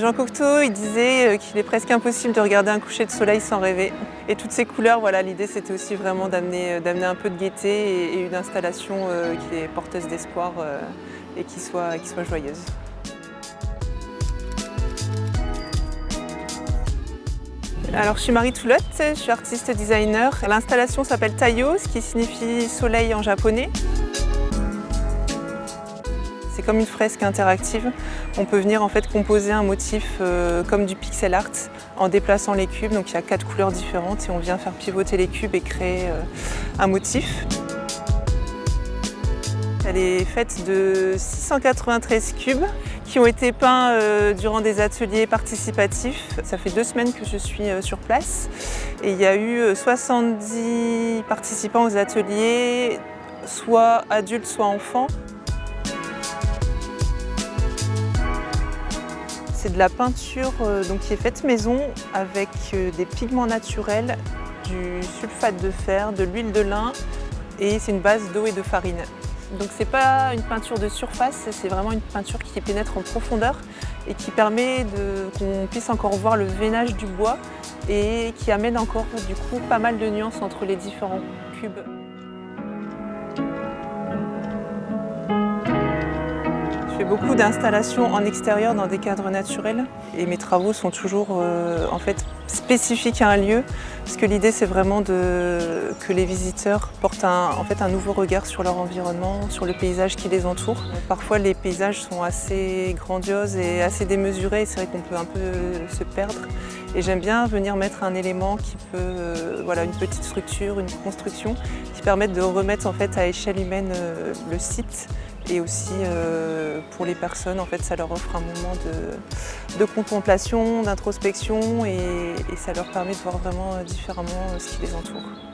Jean Cocteau, il disait qu'il est presque impossible de regarder un coucher de soleil sans rêver. Et toutes ces couleurs, voilà, l'idée c'était aussi vraiment d'amener un peu de gaieté et une installation qui est porteuse d'espoir et qui soit joyeuse. Alors je suis Marie Toulotte, je suis artiste designer. L'installation s'appelle Taiyo, ce qui signifie soleil en japonais. C'est comme une fresque interactive. On peut venir en fait composer un motif comme du pixel art en déplaçant les cubes. Donc il y a 4 couleurs différentes et on vient faire pivoter les cubes et créer un motif. Elle est faite de 693 cubes qui ont été peints durant des ateliers participatifs. Ça fait 2 semaines que je suis sur place et il y a eu 70 participants aux ateliers, soit adultes, soit enfants. C'est de la peinture donc, qui est faite maison avec des pigments naturels, du sulfate de fer, de l'huile de lin et c'est une base d'eau et de farine. Donc c'est pas une peinture de surface, c'est vraiment une peinture qui pénètre en profondeur et qui permet qu'on puisse encore voir le veinage du bois et qui amène encore du coup pas mal de nuances entre les différents cubes. Je fais beaucoup d'installations en extérieur dans des cadres naturels et mes travaux sont toujours en fait spécifiques à un lieu parce que l'idée c'est vraiment que les visiteurs portent un nouveau regard sur leur environnement, sur le paysage qui les entoure. Parfois les paysages sont assez grandioses et assez démesurés, c'est vrai qu'on peut un peu se perdre et j'aime bien venir mettre un élément qui peut, voilà, une petite structure, une construction qui permettent de remettre en fait à échelle humaine le site. Et aussi pour les personnes, en fait, ça leur offre un moment de contemplation, d'introspection et ça leur permet de voir vraiment différemment ce qui les entoure.